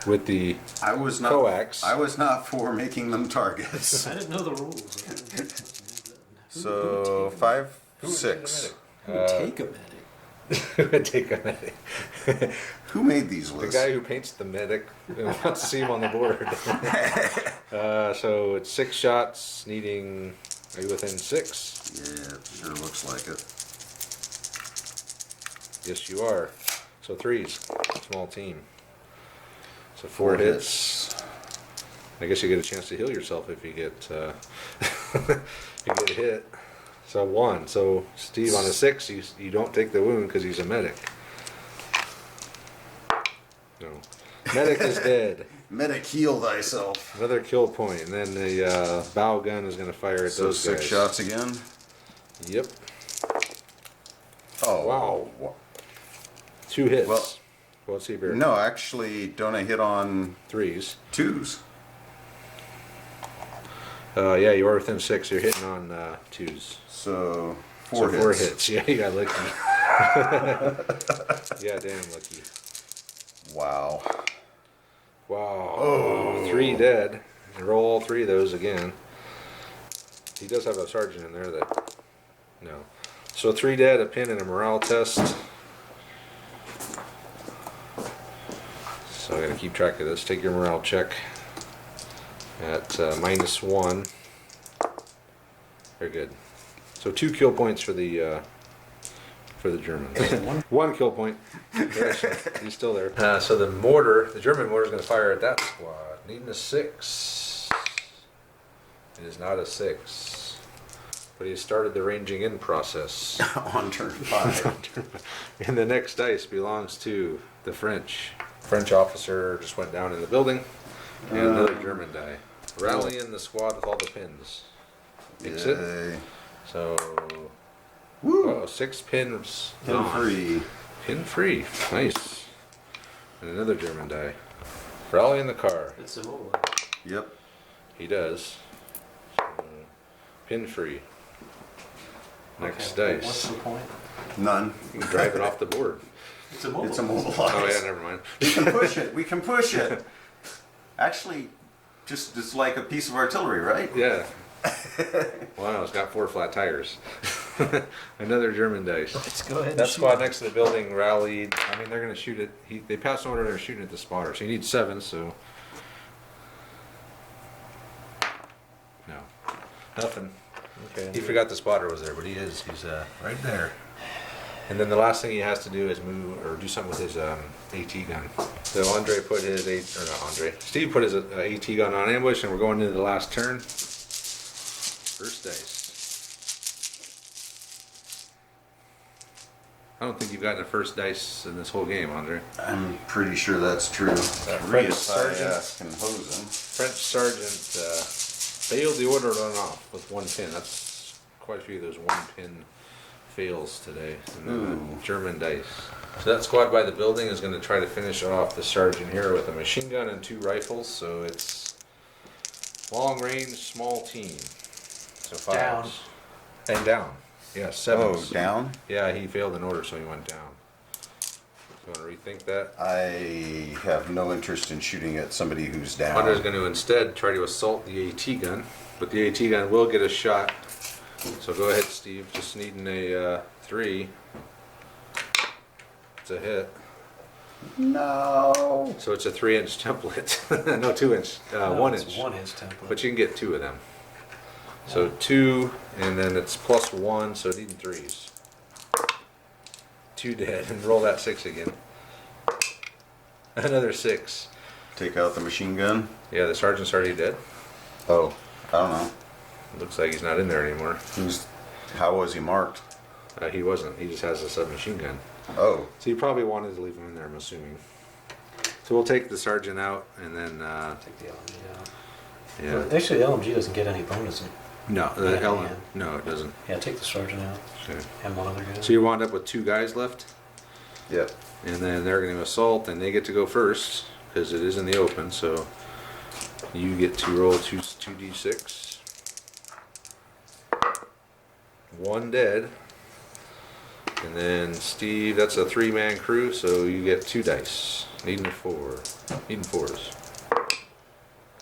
with the I was not. coax. I was not for making them targets. I didn't know the rules. So 5, Who would 6. Who would take a medic? Who would take a medic? Who made these The lists? guy who paints the medic wants to see him on the board. So it's 6 shots, needing. Are you within 6? Yeah, it sure looks like it. Yes, you are. So 3s, small team. So 4 hits. I guess you get a chance to heal yourself if you get you get hit. So 1. So Steve on a 6, you don't take the wound because he's a medic. No, medic is dead. Medic, heal thyself. Another kill point, and then the bow gun is going to fire at So those 6 guys. shots again. Yep, Oh Wow. 2 hits. Well, let's see here. No, actually, don't I hit on 3s. 2s? Yeah, you are within 6. You're hitting on 2s. So 4 So hits. 4 hits. Yeah, you got lucky. Yeah, damn lucky. Wow. Wow. Oh. 3 dead. And roll all 3 of those again. He does have a sergeant in there that. No. So 3 dead, a pin, and a morale test. So I gotta keep track of this. Take your morale check at -1. Very good. So 2 kill points for the Germans. 1 kill point. He's still there. So the German mortar is going to fire at that squad. Needing a 6. It is not a 6. But he started the ranging in process. On turn 5. And the next dice belongs to the French. French officer just went down in the building. And another German die. Rallying the squad with all the pins. Makes it. Yay. So, Woo! 6 pins. Pin gone. free. Pin free. Nice. And another German die. Rallying the car. It's immobile. Yep. He does. So, pin free. Next Okay, dice. What's the point? None. You can drive it off the board. It's immobile. It's immobilized. Oh yeah, never mind. We can push it. We can push it. Actually, just it's like a piece of artillery, right? Yeah. Wow, it's got 4 flat tires. Another German dice. Let's go ahead. That and squad shoot. next to the building rallied. I mean, they're going to shoot it. They passed an order. They're shooting at the spotter. So you need 7. So no, nothing. Okay. He forgot the spotter was there, but he is. He's right there. And then the last thing he has to do is move or do something with his AT gun. So Andre put his Steve put his AT gun on ambush, and we're going into the last turn. First dice. I don't think you've gotten a first dice in this whole game, Andre. I'm pretty sure that's true. French French sergeant. can hose him. French sergeant failed the order run off with one pin. That's quite a few of those one pin fails today. And then Ooh. a German dice. So that squad by the building is going to try to finish off the sergeant here with a machine gun and 2 rifles. So it's long range, small team. So 5s. Down. And down. Yeah, 7s. Oh, down? Yeah, he failed an order, so he went down. You want to rethink that? I have no interest in shooting at somebody who's down. Hunter's going to instead try to assault the AT gun, but the AT gun will get a shot. So go ahead, Steve. Just needing a 3. It's a hit. No. So it's a 3-inch template. No, 2-inch. No, 1 it's inch. 1 inch template. But you can get 2 of them. So 2, and then it's +1, so needing 3s. 2 dead, and roll that 6 again. Another 6. Take out the machine gun. Yeah, the sergeant's already dead. Oh, I don't know. Looks like he's not in there anymore. How was he marked? He wasn't. He just has a submachine gun. Oh, So you probably wanted to leave him in there, I'm assuming. So we'll take the sergeant out, and then Take the LMG out. yeah. Well, actually, the LMG doesn't get any bonus. No, Yeah, the Ellen. yeah. No, it doesn't. Yeah, take the sergeant out Okay. and one other guy. So you wound up with 2 guys left, yep. and then they're going to assault, and they get to go first because it is in the open. So you get to roll 2d6. 1 dead. And then Steve, that's a 3-man crew, so you get 2 dice. Needing a 4. Needing 4s.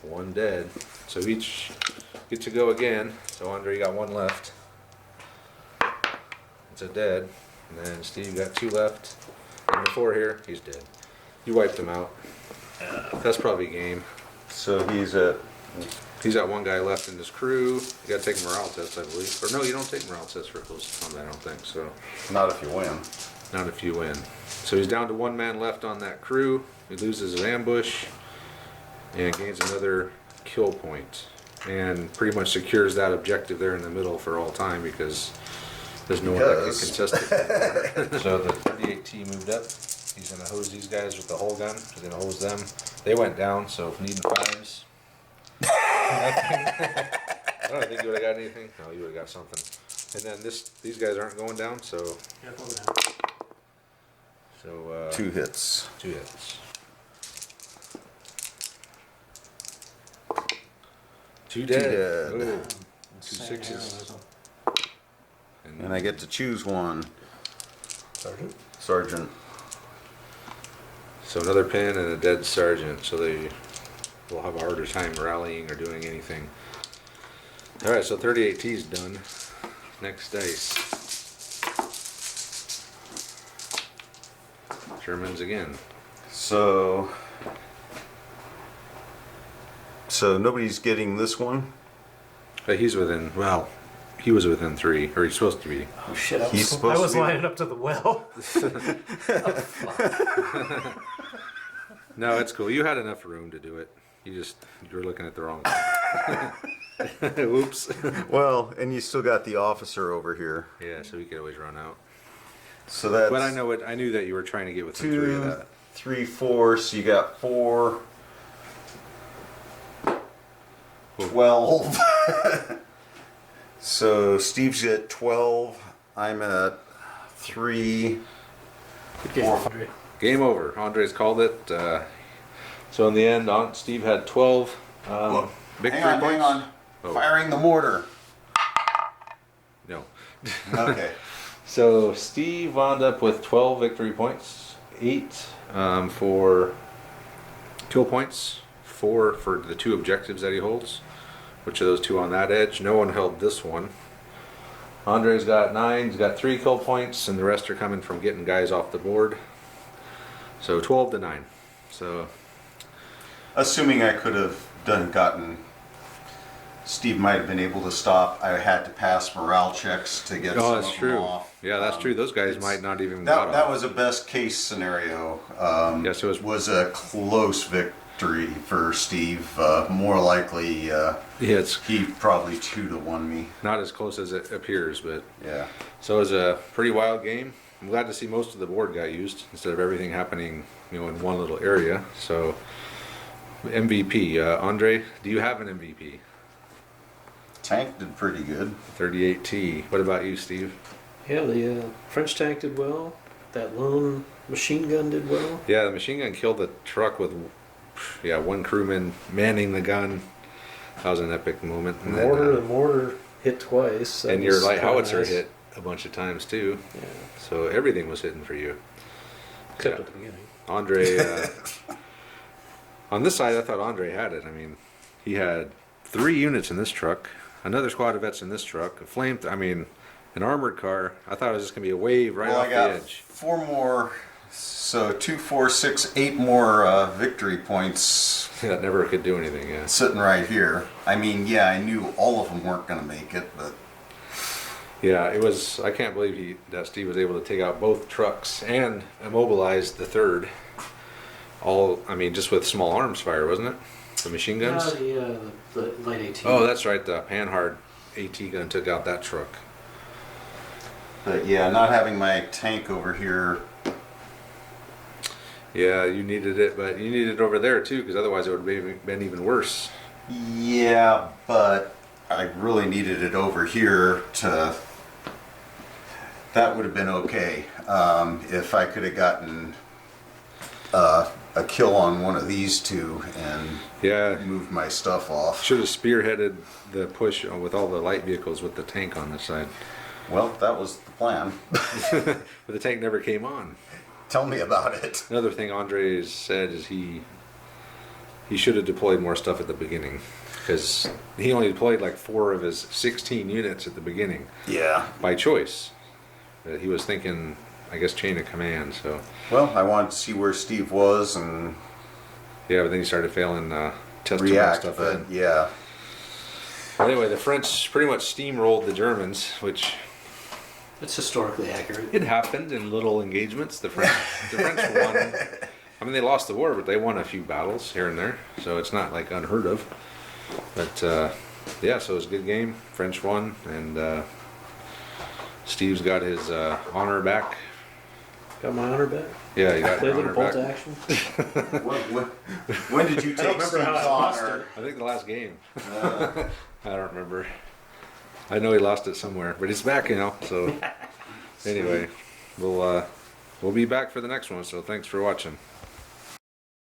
1 dead. So each get to go again. So Andre got 1 left. It's a dead. And then Steve got 2 left. And the 4 here, he's dead. You wiped him out. That's probably game. So he's at. He's got 1 guy left in his crew. You gotta take a morale test, I believe. Or no, you don't take morale tests for close combat, I don't think. So Not if you win. not if you win. So he's down to 1 man left on that crew. He loses his ambush and gains another kill point. And pretty much secures that objective there in the middle for all time because there's no one that can contest it. So the 38T moved up. He's gonna hose these guys with the whole gun. He's gonna hose them. They went down, so needing 5s. I don't think you would have got anything. No, you would have got something. And then these guys aren't going down, so Yeah, go down. 2 hits. 2 hits. 2 dead. dead. Ooh. 2 Same 6s. here, And I get to choose one. sergeant. Sergeant. So another pin and a dead sergeant, so they will have a harder time rallying or doing anything. All right, so 38T's done. Next dice. Germans again. So nobody's getting this one. But he's within, well, he was within 3, or he's supposed to be. Oh shit! I He's supposed was to be- lining up to the well. No, it's cool. You had enough room to do it. You were looking at the wrong thing. Whoops. Well, and you still got the officer over here. Yeah, so we could always run out. So that's But I knew that you were trying to get within 3 of 2, that. 3, 4. So you got 4. 12. So Steve's at 12. I'm at 3. Good game, Andre. Game over. Andres called it. So in the end, Steve had 12 victory Hang on, points. hang on. Oh. Firing the mortar. No. Okay. So Steve wound up with 12 victory points, 8 for kill points, 4 for the 2 objectives that he holds, which are those 2 on that edge. No one held this one. Andre's got 9, he's got 3 kill points, and the rest are coming from getting guys off the board. So 12 to 9. So Assuming I could have gotten. Steve might have been able to stop. I had to pass morale checks to get some oh, that's of them true. off. Yeah, that's true. Those guys it's- might not even got That off. was a best case scenario. Yes, it was a close victory for Steve. More likely, Yeah, it's he probably 2 to 1 me. not as close as it appears, but Yeah. so it was a pretty wild game. I'm glad to see most of the board got used instead of everything happening, in one little area. So MVP, Andre, do you have an MVP? tank did pretty good. 38T. What about you, Steve? Yeah, the French tank did well. That lone machine gun did well. Yeah, the machine gun killed the truck with, one crewman manning the gun. That was an epic moment. And then, The mortar hit twice. That and your was light kinda howitzer nice. hit a bunch of times too. Yeah, So everything was hitting for you. except Yeah. at the beginning. Andre, on this side, I thought Andre had it. I mean, he had 3 units in this truck, another squad of vets in this truck, a flame, an armored car. I thought it was just going to be a wave right Well, off I the got edge. 4 more, so 2, 4, 6, 8 more victory points That never could do anything, yeah. sitting right here. I mean, yeah, I knew all of them weren't going to make it, but Yeah, it was, I can't believe that Steve was able to take out both trucks and immobilize the third. Just with small arms fire, wasn't it? The machine guns? The light 18. Oh, that's right, the Panhard AT gun took out that truck. yeah, not having my tank over here. Yeah, you needed it, but you needed it over there too, because otherwise it would have been even worse. Yeah, but I really needed it over here to. That would have been okay if I could have gotten a kill on one of these two and Yeah, moved my stuff off. should have spearheaded the push with all the light vehicles with the tank on this side. Well, that was the plan. But the tank never came on. Tell me about it. Another thing Andre said is he should have deployed more stuff at the beginning, because he only deployed like 4 of his 16 units at the beginning Yeah. by choice. He was thinking, I guess, chain of command. So Well, I wanted to see where Steve was and yeah, but then he started failing testing react, stuff but in. yeah. Anyway, the French pretty much steamrolled the Germans, which It's historically accurate. it happened in little engagements. The French won. I mean, they lost the war, but they won a few battles here and there, so it's not like unheard of. But yeah, so it was a good game. French won, and Steve's got his honor back. Got my honor back. Yeah, he got Played his a honor little bolt back. action. When did you I don't take remember how Steve's I lost honor? it. I think the last game. I don't remember. I know he lost it somewhere, but he's back, So anyway, we'll be back for the next one. So thanks for watching.